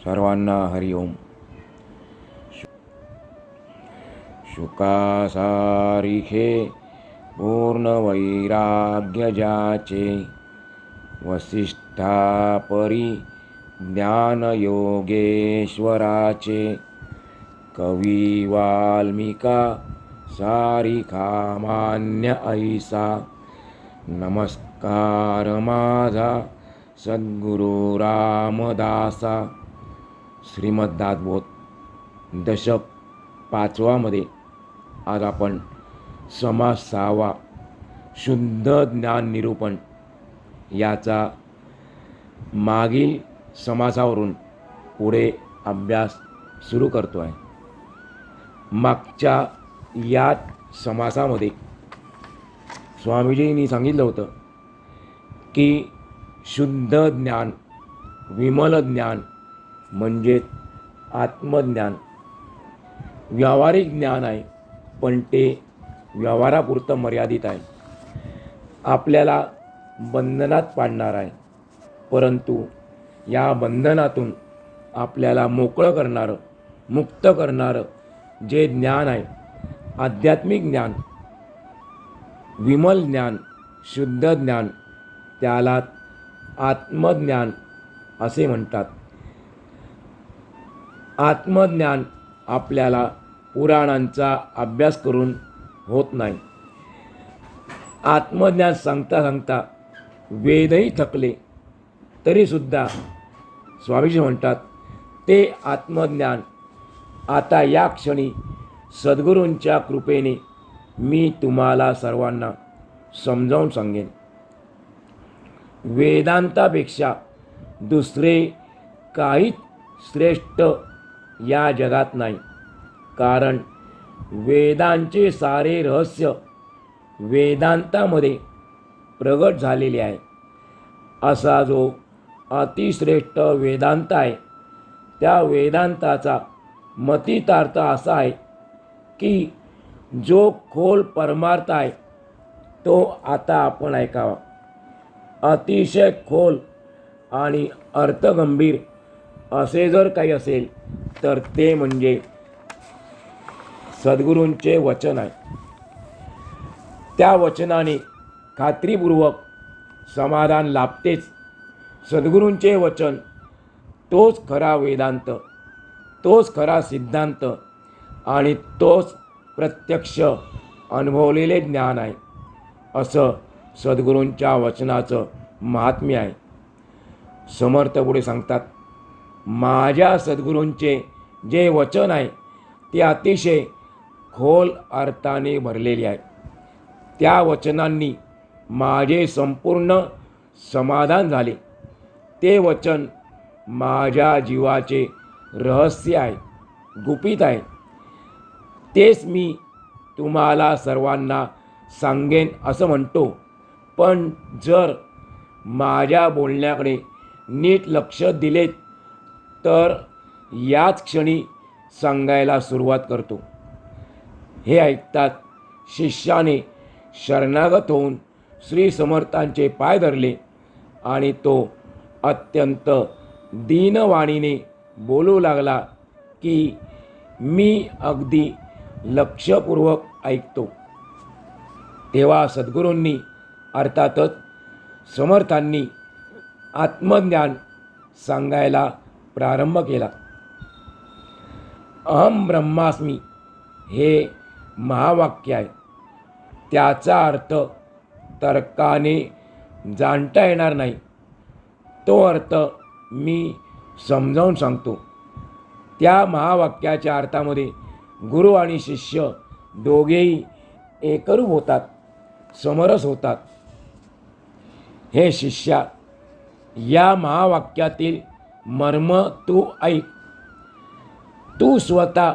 सर्वांना हरिओम. शुकासारिखे पूर्ण वैराग्य ज्याचे, वसिष्ठा परी ज्ञान योगेश्वराचे. कवी वाल्मिका सारिखा मान्य ऐसा, नमस्कार माझा सद्गुरु रामदासा. श्रीमद्भागवत दशक 5 मध्ये आज आपण समास 6 शुद्ध ज्ञान निरूपण याचा मागील समासावरून पुढे अभ्यास सुरू करतो आहे. मागच्या या समासामध्ये स्वामीजींनी सांगितलं होतं की शुद्ध ज्ञान, विमल ज्ञान म्हणजे आत्मज्ञान व्यावहारिक ज्ञान आहे, पण ते व्यवहारापुरतं मर्यादित आहे. आपल्याला बंधनात पाडणार आहे, परंतु या बंधनातून आपल्याला मोकळं करणारं, मुक्त करणारं जे ज्ञान आहे, आध्यात्मिक ज्ञान, विमल ज्ञान, शुद्ध ज्ञान, त्याला आत्मज्ञान असे म्हणतात. आत्मज्ञान आपल्याला पुराणांचा अभ्यास करून होत नाही. आत्मज्ञान सांगता सांगता वेदही थकले तरीसुद्धा स्वामीजी म्हणतात ते आत्मज्ञान आता या क्षणी सद्गुरूंच्या कृपेने मी तुम्हाला सर्वांना समजावून सांगेन. वेदांतापेक्षा दुसरे काहीच श्रेष्ठ या जगात नाही, कारण वेदांचे सारे रहस्य वेदांतामध्ये प्रगट झालेले आहे. असा जो अतिश्रेष्ठ वेदांत आहे, त्या वेदांताचा मतितार्थ असा आहे की जो खोल परमार्थ आहे तो आता आपण ऐकावा. अतिशय खोल आणि अर्थगंभीर असे जर काही असेल तर ते म्हणजे सद्गुरूंचे वचन आहे. त्या वचनाने खात्रीपूर्वक समाधान लाभतेच. सद्गुरूंचे वचन तोच खरा वेदांत, तोच खरा सिद्धांत आणि तोच प्रत्यक्ष अनुभवलेले ज्ञान आहे, असं सद्गुरूंच्या वचनाचं महात्म्य आहे. समर्थ पुढे सांगतात, माझ्या सद्गुरूंचे जे वचन आहे ते अतिशय खोल अर्थाने भरलेले आहे. त्या वचनांनी माझे संपूर्ण समाधान झाले. ते वचन माझ्या जीवाचे रहस्य आहे, गुपित आहे. तेच मी तुम्हाला सर्वांना सांगेन असं म्हणतो, पण जर माझ्या बोलण्याकडे नीट लक्ष दिलेत तर याच क्षणी सांगायला सुरुवात करतो. हे ऐकताच शिष्याने शरणागत होऊन श्री समर्थांचे पाय धरले आणि तो अत्यंत दीनवाणीने बोलू लागला की मी अगदी लक्षपूर्वक ऐकतो. तेव्हा सद्गुरूंनी अर्थातच समर्थांनी आत्मज्ञान सांगायला प्रारंभ केला. अहम ब्रह्मास्मी हे महावाक्य आहे. त्याचा अर्थ तर्काने जाणता येणार नाही. तो अर्थ मी समजावून सांगतो. त्या महावाक्याच्या अर्थामध्ये गुरु आणि शिष्य दोघेही एकरूप होतात, समरस होतात. हे शिष्या, या महावाक्यातील मर्म तू ऐक. तू स्वतः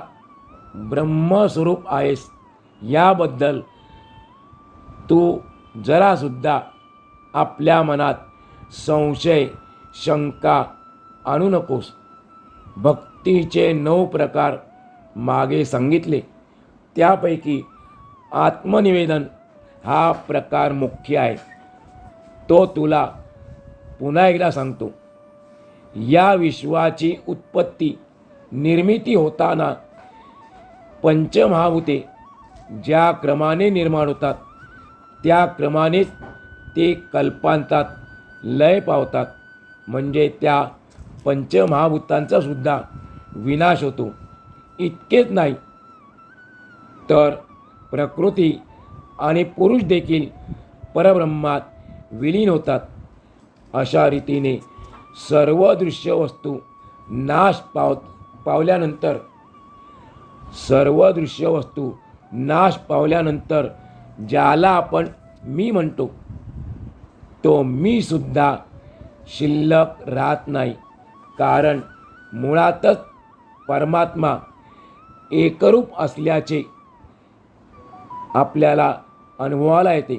ब्रह्मस्वरूप आहेस याबद्दल तू जरासुद्धा आपल्या मनात संशय, शंका आणू नकोस. भक्तीचे 9 प्रकार मागे सांगितले, त्यापैकी आत्मनिवेदन हा प्रकार मुख्य आहे. तो तुला पुन्हा एकदा सांगतो. या विश्वाची उत्पत्ती निर्मिती होताना पंचमहाभूते ज्या क्रमाने निर्माण होतात त्या क्रमानेच ते कल्पांतात लय पावतात. म्हणजे त्या पंचमहाभूतांचा सुद्धा विनाश होतो. इतकेच नाही तर प्रकृती आणि पुरुष देखील परब्रह्मात विलीन होतात. अशा रीतीने सर्व दृश्य वस्तू नाश पावल्यानंतर ज्याला आपण मी म्हणतो तो मी सुद्धा शिल्लक राहत नाही. कारण मुळातच परमात्मा एकरूप असल्याचे आपल्याला अनुभवाला येते.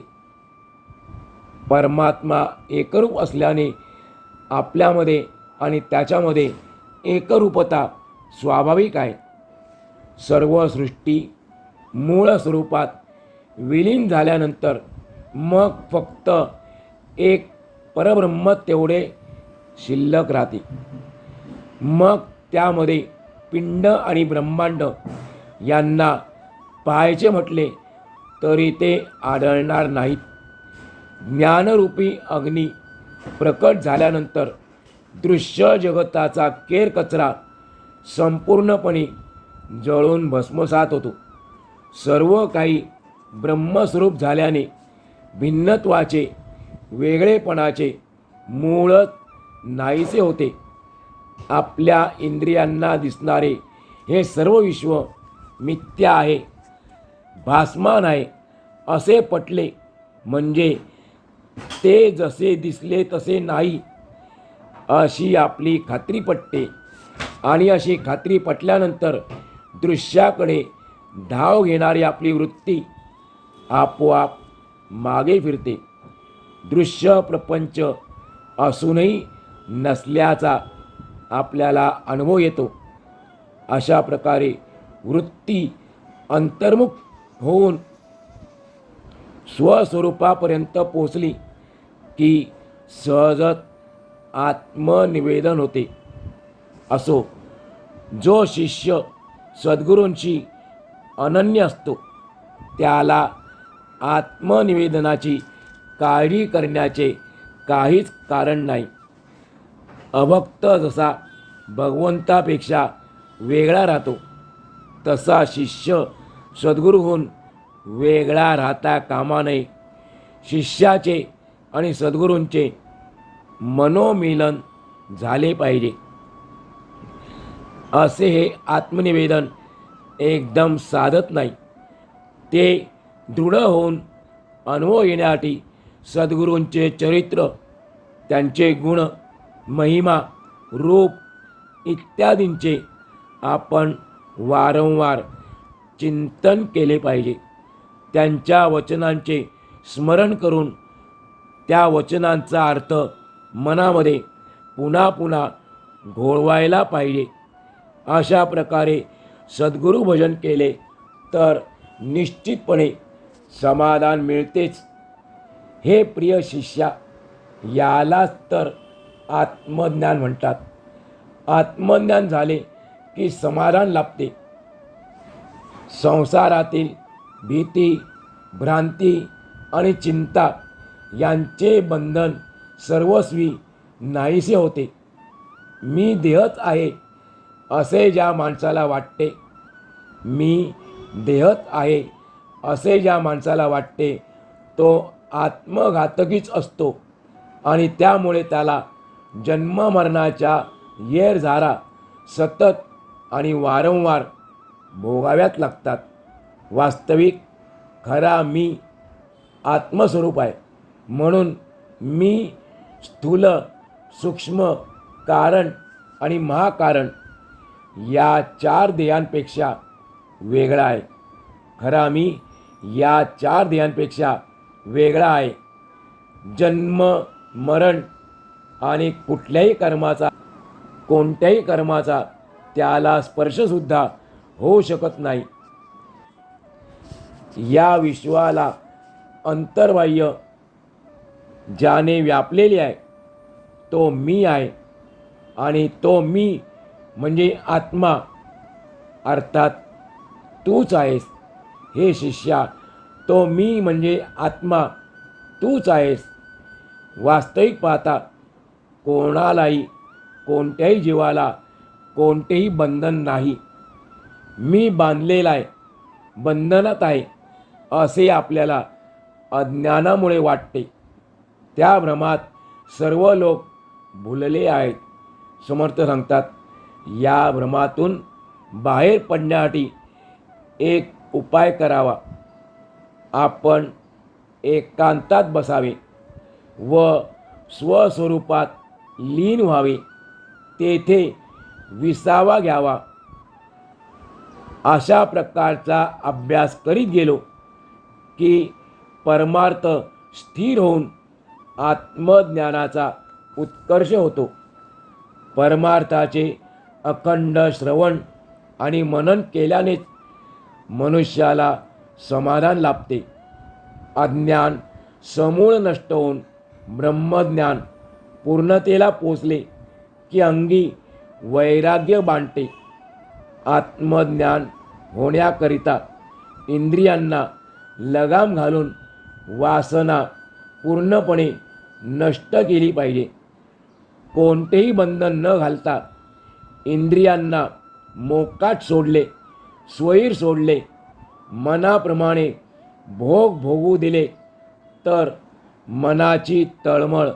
परमात्मा एकरूप असल्याने आपल्यामध्ये आणि त्याच्यामध्ये एकरूपता स्वाभाविक आहे. सर्व सृष्टी मूळ स्वरूपात विलीन झाल्यानंतर मग फक्त एक परब्रह्म तेवढे शिल्लक राहते. मग त्यामध्ये पिंड आणि ब्रह्मांड यांना पाहायचे म्हटले तरी ते आढळणार नाहीत. ज्ञानरूपी अग्नी प्रकट झाल्यानंतर दृश्य जगताचा केरकचरा संपूर्णपणे जळून भस्मसात होतो. सर्व काही ब्रह्मस्वरूप झाल्याने भिन्नत्वाचे वेगळेपणाचे मूळच नाहीसे होते. आपल्या इंद्रियांना दिसणारे हे सर्व विश्व मिथ्या आहे, भासमान आहे असे पटले म्हणजे ते जसे दिसले तसे नाही अशी आपली खात्री पटते. आणि अशी खात्री पटल्यानंतर दृश्याकडे धाव घेणारी आपली वृत्ती आपोआप मागे फिरते. दृश्य प्रपंच असूनही नसल्याचा आपल्याला अनुभव येतो. अशा प्रकारे वृत्ती अंतर्मुख होऊन स्वस्वरूपापर्यंत पोचली की सहजच आत्मनिवेदन होते. असो, जो शिष्य सद्गुरूंशी अनन्य असतो त्याला आत्मनिवेदनाची काळजी करण्याचे काहीच कारण नाही. अभक्त जसा भगवंतापेक्षा वेगळा राहतो तसा शिष्य सद्गुरूहून वेगळा राहता कामा नये. शिष्याचे आणि सद्गुरूंचे मनोमिलन झाले पाहिजे. असे हे आत्मनिवेदन एकदम साधत नाही. ते दृढ होऊन अनुभव येण्यासाठी सद्गुरूंचे चरित्र, त्यांचे गुण, महिमा, रूप इत्यादींचे आपण वारंवार चिंतन केले पाहिजे. त्यांच्या वचनांचे स्मरण करून त्या वचनांचा अर्थ मनामध्ये पुन्हा पुन्हा घोळवायला पाहिजे. अशा प्रकारे सद्गुरू भजन केले तर निश्चितपणे समाधान मिळतेच. हे प्रिय शिष्या, यालाच तर आत्मज्ञान म्हणतात. आत्मज्ञान झाले की समाधान लाभते. संसारातील भीती, भ्रांती आणि चिंता यांचे बंधन सर्वस्वी नाहीसे होते. मी देहच आहे असे ज्या माणसाला वाटते, मी देहच आहे असे ज्या माणसाला वाटते तो आत्मघातकीच असतो आणि त्यामुळे त्याला जन्ममरणाच्या येरझारा सतत आणि वारंवार भोगाव्याच लागतात. वास्तविक खरा मी आत्मस्वरूप आहे. म्हणून मी स्थूल, सूक्ष्म, कारण आणि महाकारण या चार देहांपेक्षा वेगळा आहे. खरा मी या चार देहांपेक्षा वेगळा आहे. जन्म, मरण आणि कोणत्याही कर्माचा त्याला स्पर्शसुद्धा होऊ शकत नाही. या विश्वाला अंतर्बाह्य ज्याने व्यापलेले आहे तो मी आहे आणि तो मी म्हणजे आत्मा अर्थात तूच आहेस. हे शिष्या, तो मी म्हणजे आत्मा तूच आहेस. वास्तविक पाहता कोणालाही, कोणत्याही जीवाला कोणतेही बंधन नाही. मी बांधलेला आहे, बंधनात आहे असे आपल्याला अज्ञानामुळे वाटते. त्या भ्रमात सर्व लोक भुलले आहेत. समर्थ सांगतात, या भ्रमातून बाहेर पडण्यासाठी एक उपाय करावा. आपण एकांतात बसावे व स्वस्वरूपात लीन व्हावे. तेथे विसावा घ्यावा. अशा प्रकारचा अभ्यास करीत गेलो की परमार्थ स्थिर होऊन आत्मज्ञानाचा उत्कर्ष होतो. परमार्थाचे अखंड श्रवण आणि मनन केल्यानेच मनुष्याला समाधान लाभते. अज्ञान समूळ नष्ट होऊन ब्रह्मज्ञान पूर्णतेला पोचले की अंगी वैराग्य बांधते. आत्मज्ञान होण्याकरिता इंद्रियांना लगाम घालून वासना पूर्णपणे नष्ट केली पाहिजे. कोणतेही बंधन न घालता इंद्रियांना मोकाट सोडले, स्वैर सोडले, मनाप्रमाणे भोग भोगू दिले तर मनाची तळमळ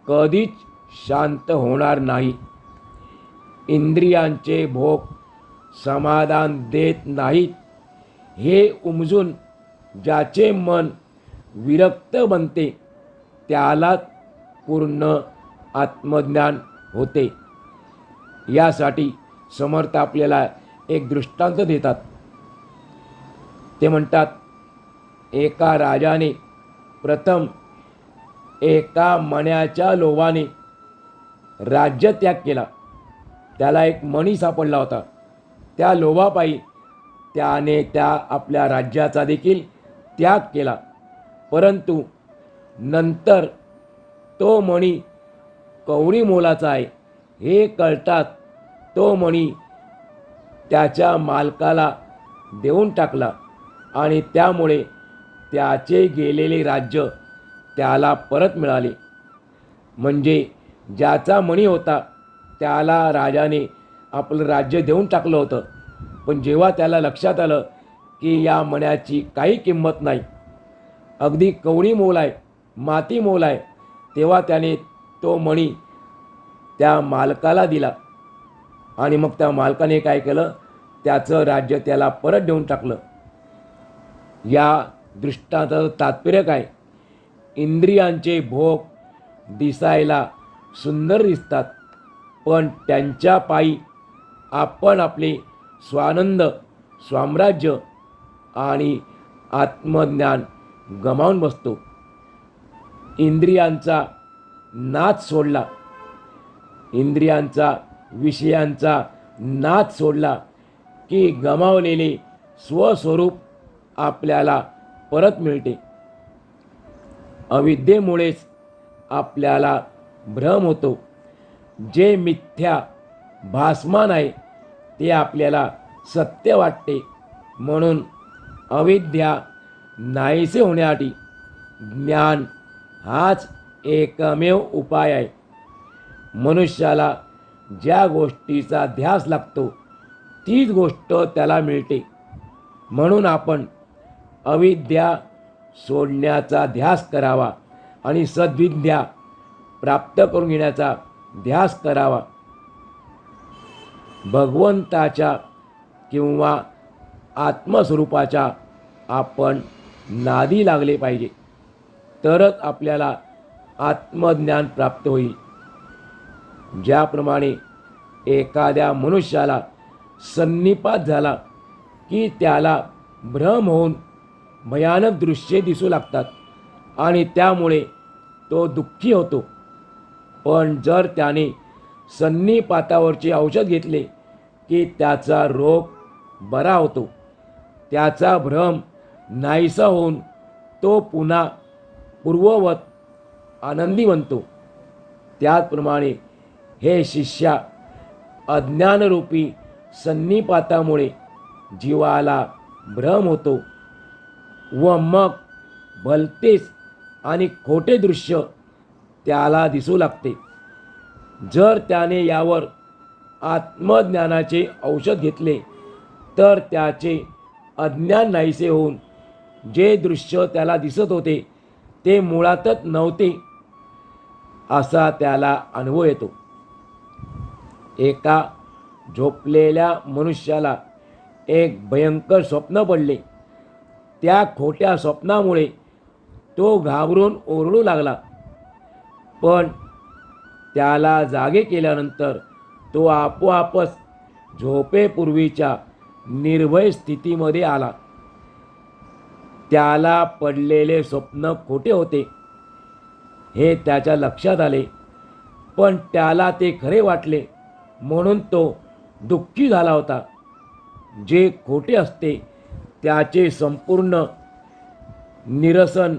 कधीच शांत होणार नाही. इंद्रियांचे भोग समाधान देत नाहीत हे उमजून ज्याचे मन विरक्त बनते त्यालाच पूर्ण आत्मज्ञान होते. यासाठी समर्थ आपल्याला एक दृष्टांत देतात. ते म्हणतात, एका राजाने प्रथम एका मण्याच्या लोभाने राज्यत्याग केला. त्याला एक मणी सापडला होता. त्या लोभापायी त्याने आपल्या राज्याचा देखील त्याग केला. परंतु नंतर तो मणी कवडी मोलाचा आहे हे कळताच तो मणी त्याच्या मालकाला देऊन टाकला आणि त्यामुळे त्याचे गेलेले राज्य त्याला परत मिळाले. म्हणजे ज्याचा मणी होता त्याला राजाने आपलं राज्य देऊन टाकलं होतं. पण जेव्हा त्याला लक्षात आलं की या मण्याची काही किंमत नाही, अगदी कवडी मोल आहे, माती मोल आहे, तेव्हा त्याने तो मणी त्या मालकाला दिला. आणि मग त्या मालकाने काय केलं, त्याचं राज्य त्याला परत देऊन टाकलं. या दृष्टांताचं तात्पर्य काय? इंद्रियांचे भोग दिसायला सुंदर दिसतात, पण त्यांच्या पायी आपण आपले स्वानंद, स्वाम्राज्य आणि आत्मज्ञान गमावून बसतो. इंद्रियांचा नाद सोडला, इंद्रियांचा विषयांचा नाद सोडला की गमावलेले स्वस्वरूप आपल्याला परत मिळते. अविद्येमुळेच आपल्याला भ्रम होतो. जे मिथ्या भासमान आहे ते आपल्याला सत्य वाटते. म्हणून अविद्या नाहीसे होण्यासाठी ज्ञान हाच एकमेव उपाय आहे. मनुष्याला ज्या गोष्टीचा ध्यास लागतो तीच गोष्ट त्याला मिळते. म्हणून आपण अविद्या सोडण्याचा ध्यास करावा आणि सद्विद्या प्राप्त करून घेण्याचा ध्यास करावा. भगवंताच्या किंवा आत्मस्वरूपाच्या आपण नादी लागले पाहिजे, तरच आपल्याला आत्मज्ञान प्राप्त होईल. ज्याप्रमाणे एखाद्या मनुष्याला संनिपात झाला की त्याला भ्रम होऊन भयानक दृश्ये दिसू लागतात आणि त्यामुळे तो दुःखी होतो. पण जर त्याने संनिपातावरचे औषध घेतले की त्याचा रोग बरा होतो. त्याचा भ्रम नाहीसा होऊन तो पुन्हा पूर्ववत आनंदी बनतो. त्याचप्रमाणे हे शिष्या, अज्ञानरूपी सन्निपातामुळे जीवाला भ्रम होतो व मग भलतेच आणि खोटे दृश्य त्याला दिसू लागते. जर त्याने यावर आत्मज्ञानाचे औषध घेतले तर त्याचे अज्ञान नाहीसे होऊन जे दृश्य त्याला दिसत होते ते मुळातच नव्हते असा त्याला अनुभव येतो. एका झोपलेल्या मनुष्याला एक भयंकर स्वप्न पडले. त्या खोट्या स्वप्नामुळे तो घाबरून ओरडू लागला. पण त्याला जागे केल्यानंतर तो आपोआपच झोपेपूर्वीच्या निर्भय स्थितीमध्ये आला. त्याला पडलेले स्वप्न खोटे होते हे त्याच्या लक्षात आले, पण त्याला ते खरे वाटले म्हणून तो दुःखी झाला होता. जे खोटे असते त्याचे संपूर्ण निरसन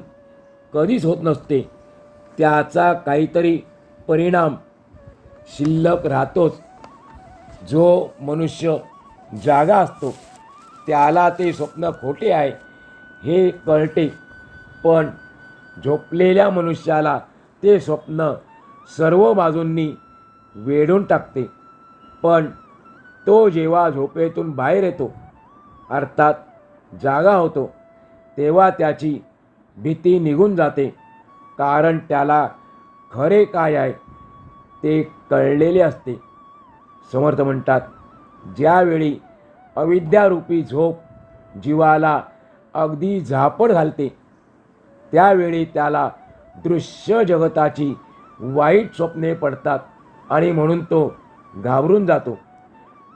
कधीच होत नसते. त्याचा काहीतरी परिणाम शिल्लक राहतोच. जो मनुष्य जागा असतो त्याला ते स्वप्न खोटे आहे हे कळते, पण झोपलेल्या मनुष्याला ते स्वप्न सर्व बाजूंनी वेढून टाकते. पण तो जेव्हा झोपेतून बाहेर येतो, अर्थात जागा होतो, तेव्हा त्याची भीती निघून जाते, कारण त्याला खरे काय आहे ते कळलेले असते. समर्थ म्हणतात, ज्यावेळी अविद्यारूपी झोप जीवाला अगदी झापड घालते त्यावेळी त्याला दृश्य जगताची वाईट स्वप्ने पडतात आणि म्हणून तो घाबरून जातो.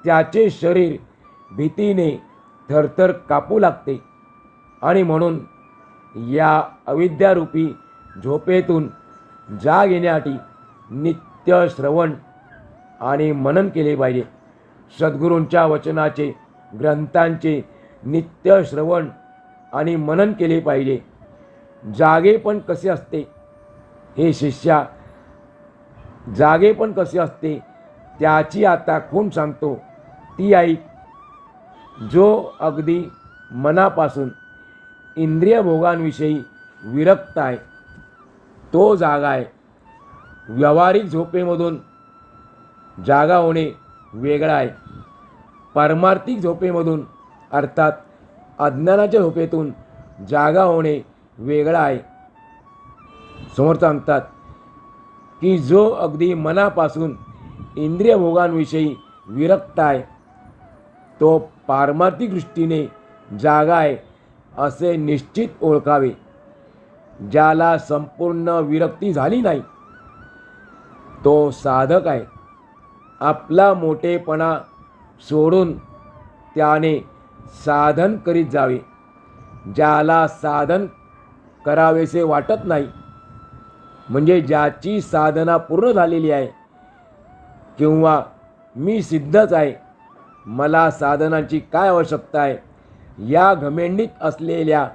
त्याचे शरीर भीतीने थरथर कापू लागते आणि म्हणून या अविद्यारूपी झोपेतून जाग येण्यासाठी नित्य श्रवण आणि मनन केले पाहिजे. सद्गुरूंच्या वचनाचे, ग्रंथांचे नित्य श्रवण आणि मनन केले पाहिजे. जागेपण कसे असते हे शिष्या, जागेपण कसे असते त्याची आता खूण सांगतो ती ऐक. जो अगदी मनापासून इंद्रिय भोगांविषयी विरक्त आहे तो जागा आहे. व्यावहारिक झोपेमधून जागा होणे वेगळा आहे. पारमार्थिक झोपेमधून अर्थात अज्ञानाच्या झोपेतून जागा होणे वेगळा आहे. समर्थ सांगतात की जो अगदी मनापासून इंद्रिय भोगांविषयी विरक्त आहे तो पारमार्थिक दृष्टीने जागा आहे असे निश्चित ओळखावे. ज्याला संपूर्ण विरक्ती झाली नाही तो साधक आहे. आपला मोठेपणा सोडून त्याने साधन करीत जावे. ज्याला साधन करावेसे वाटत नाही, म्हणजे ज्याची साधना पूर्ण झालेली आहे किंवा मी सिद्धच आहे, मला साधनाची काय आवश्यकता आहे, या घमेंडीत असलेल्या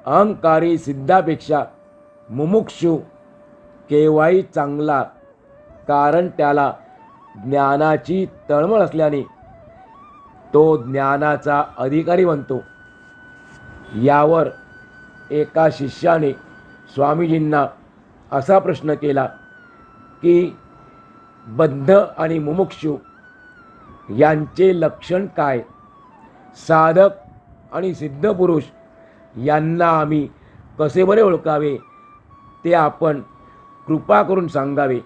अहंकारी सिद्धापेक्षा मुमुक्षू केव्हाही चांगला, कारण त्याला ज्ञानाची तळमळ असल्याने तो ज्ञानाचा अधिकारी बनतो. यावर एका शिष्याने स्वामीजींना असा प्रश्न केला की बद्ध आणि मुमुक्षू यांचे लक्षण काय? साधक आणि सिद्ध पुरुष यांना आम्ही कसे बरे ओळखावे ते आपण कृपा करून सांगावे.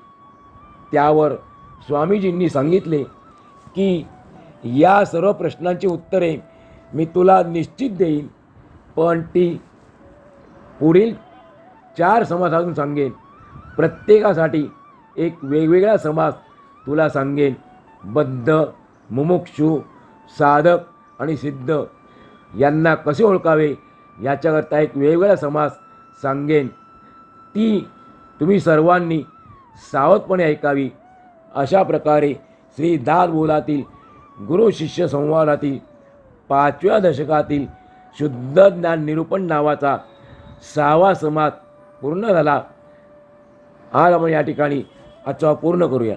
त्यावर स्वामीजींनी सांगितले की या सर्व प्रश्नांची उत्तरे मी तुला निश्चित देईन, पण ती पुढील 4 समासातून सांगेन. प्रत्येकासाठी एक वेगवेगळा समास तुला सांगेन. बद्ध, मुमुक्षू, साधक आणि सिद्ध यांना कसे ओळखावे याच्याकरता एक वेगवेगळा समास सांगेन. ती तुम्ही सर्वांनी सावधपणे ऐकावी. अशा प्रकारे श्री दासबोधातील गुरु शिष्य संवादातील 5व्या दशकातील शुद्ध ज्ञान निरूपण नावाचा 6वा समास पूर्ण झाला. आज आपण या ठिकाणी आजचा पूर्ण करूया.